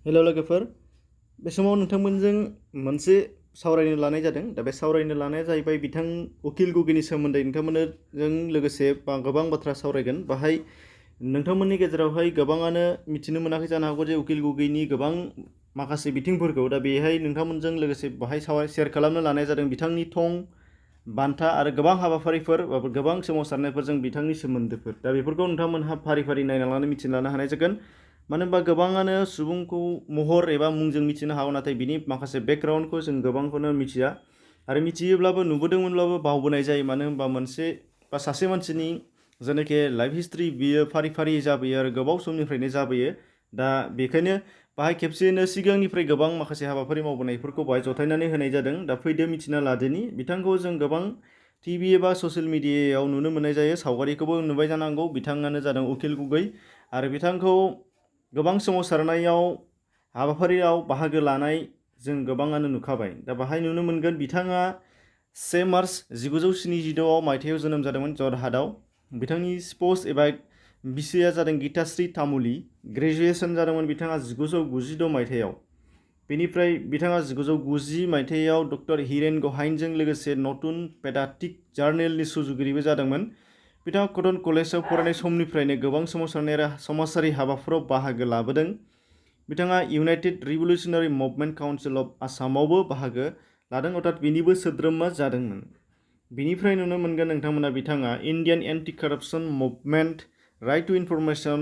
हेल' लोगोफोर, बे समाव नोंथांमोनजों मोनसे सावरायनो लानाय जादों। दा बे सावरायनो लानाया जाहैबाय बिथां अकिल गगैनि सोमोन्दै नोंथांमोनजों लोगोसे गोबां बाथ्रा सावरायगोन। बाहाय नोंथांमोननि गेजेरावहाय गोबाङानो मिथिनो मोनाखै जानो हागौ जे उकिल गगैनि गोबां माखासे बिथिंफोरखौ। दा बेहाय नोंथांमोनजों लोगोसे बाहाय शेयार खालामनो लानाय जादों बिथांनि थं, बान्था आरो गोबां हाबाफारिफोर, गोबां सोमावसारनायफोरजों बिथांनि सोमोन्दोफोर। दा बेफोरखौ नोंथांमोनहा फारि फारि नायना लानानै मिथिनो लानो हानाय जागोन। मानो होनबा गोबाङानो सुबुंखौ महर एबा मुंजों मिथिनो हागौ, नाथाय बिनि माखासे बेकग्राउन्डखौ जों गोबांखौनो मिथिया आरो मिथियोब्लाबो नुबोदोंमोनब्लाबो बावबोनाय जायो। मानो होनबा मोनसे बा सासे मानसिनि जेनाखि लाइफ हिस्ट्रि बियो फारि फारि जाबोयो आरो गोबाव समनिफ्रायनो जाबोयो। दा बेखायनो बाहाय खेबसेयैनो सिगांनिफ्राय गोबां माखासे हाबाफारि मावबोनायफोरखौ बाहाय जथायनानै होनाय जादों। दा फैदो मिथिना लादोनि बिथांखौ जों गोबां टिभि एबा ससियेल मिडियायाव नुनो मोननाय जायो। सावगारिखौबो नुबाय जानांगौ। बिथाङानो जादों उकिल गगै आरो बिथांखौ गोबां सोमावसारनायाव हाबाफारियाव बाहागो लानाय जों गोबाङानो नुखाबाय। दा बाहाय नुनो मोनगोन बिथाङा 1 मार्च 1976 मायथाइयाव जोनोम जादोंमोन जरहाटआव। बिथांनि स्पौस एबा बिसिया जादों गीताश्री तामुली। ग्रेजुएसन जादोंमोन बिथाङा 1996 मायथाइयाव। बेनिफ्राय बिथाङा 1990 मायथाइयाव डक्टर हिरेन गहाइनजों लोगोसे नतुन पेडाटिक जार्नेलनि सुजुगिरिबो जादोंमोन। बिथाङा कटन कलेजाव फरायनाय समनिफ्रायनो गोबां सोमावसारनाय आरो समाजारि हाबाफोराव बाहागो लाबोदों। बिथाङा इउनाइटेड रिभलिउसनारि मुभमेन्ट काउन्सिल अफ आसामावबो बाहागो लादों, अर्थात बिनिबो सोद्रोमा जादोंमोन। बिनिफ्राय नुनो मोनगोन नोंथांमोना बिथाङा Indian anti corruption movement, right to information,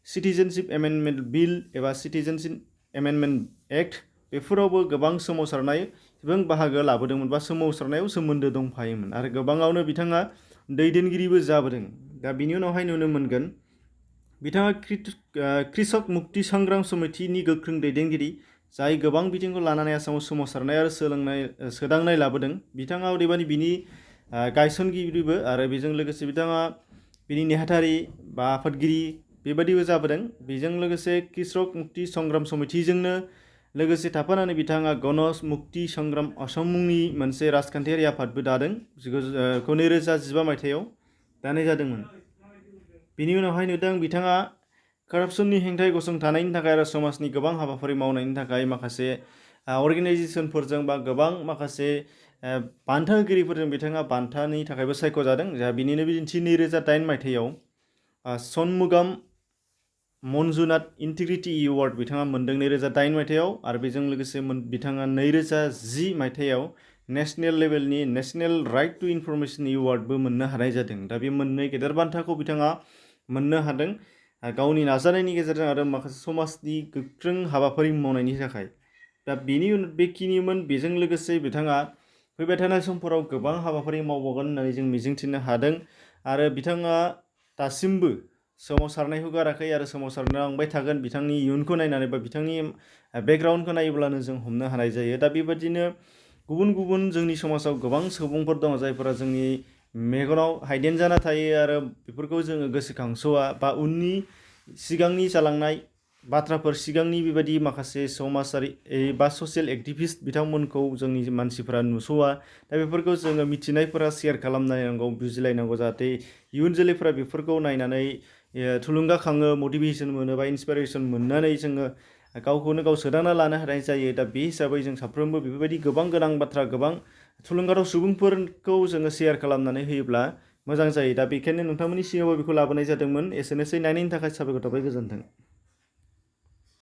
citizenship amendment bill एबा सिटिजेनशिप एमेन्डमेन्ट एक्ट, बेफोरावबो गोबां सोमावसारनायजों बाहागो लाबोदोंमोन बा सोमावसारनायाव सोमोन्दो दंफायोमोन आरो गोबाङावनो बिथाङा दैदेनगिरिबो जाबोदों। दा बिनि उनावहाय नुनो मोनगोन बिथाङा कृषक मुक्ति संग्राम समितिनि गोख्रों दैदेनगिरि, जाय गोबां बिथिंखौ लानानै आसामाव सोमावसारनाय आरो सोदांनाय लाबोदों। बिथाङा अदेबानि बिनि गायसनगिरिबो आरो बेजों लोगोसे बिथाङा बिनि नेहाथारि बा आफादगिरि बेबायदिबो जाबोदों। बेजों लोगोसे कृषक मुक्ति संग्राम समितिजोंनो लोगोसे थाफानानै बिथाङा गण मुक्ति संग्राम असम मुंनि मोनसे राजखान्थियारि आफादबो दादों। 2015 मायथाइयाव दानाय जादोंमोन। बिनि उनावहाय नुदों बिथाङा कारापसननि हेंथायै गसंथानायनि थाखाय आरो समाजनि गोबां हाबाफारि मावनायनि थाखाय माखासे अर्गेनाइजेसनफोरजों बा गोबां माखासे बान्था होगिरिफोरजों बिथाङा बान्थानि थाखायबो सायख'जादों। बिनिनो बिदिन्थि 2008 मायथाइयाव सनमुगाम मन्जुनाथ इन्टिग्रिटि एवार्ड बिथाङा मोनदों 2008 मायथाइयाव आरो बेजों लोगोसे बिथाङा 2010 मायथाइयाव नेशनेल लेभेलनि नेशनेल राइट टु इनफरमेसन एवार्डबो मोननो हानाय जादों। दा बे मोननै गेदेर बान्थाखौ बिथाङा मोननो हादों गावनि नाजानायनि गेजेरजों आरो माखासे समाजनि गोख्रों हाबाफारि मावनायनि थाखाय। दा बेखिनिमोन। बेजों लोगोसे बिथाङा फैबाय थानाय समफोराव गोबां हाबाफारि मावबावगोन होननानै जों मिजिंथिनो हादों आरो बिथाङा दासिमबो सोमावसारनायखौ गाराखै आरो सोमावसारलांबाय थागोन। बिथांनि इयुनखौ नायनानै बा बिथांनि बेकग्राउन्डखौ नायोब्लानो जों हमनो हानाय जायो। दा बेबायदिनो गुबुन गुबुन जोंनि समाजाव गोबां सुबुंफोर दङ जायफोरा जोंनि मेगनाव हायदेन जाना थायो आरो बेफोरखौ जोङो गोसोखांस'आ बा उननि सिगांनि जालांनाय बाथ्राफोर, सिगांनि बेबायदि माखासे समाजारि बा ससियेल एक्टिभिस्ट बिथांमोनखौ जोंनि मानसिफोरा नुस'आ। दा बेफोरखौ जोङो मिथिनायफोरा शेयार खालामलायनांगौ, बुजिलायनांगौ, जाहाथे इयुन जोलैफोरा बेफोरखौ नायनानै थुलुंगाखाङो, मटिभेसन मोनो बा इन्सपिरेसन मोननानै जोङो गावखौनो गाव सोदांना लानो हानाय जायो। दा बे हिसाबै जों साफ्रोमबो बेफोरबायदि गोबां गोनां बाथ्रा, गोबां थुलुंगाथाव सुबुंफोरखौ जोङो शेयार खालामनानै होयोब्ला मोजां जायो। दा बेखायनो नोंथांमोननि सिगाङाव बेखौ लाबोनाय जादोंमोन। एसेनोसै, नायनायनि थाखाय साबायखर थाबाय। गोजोन्थों।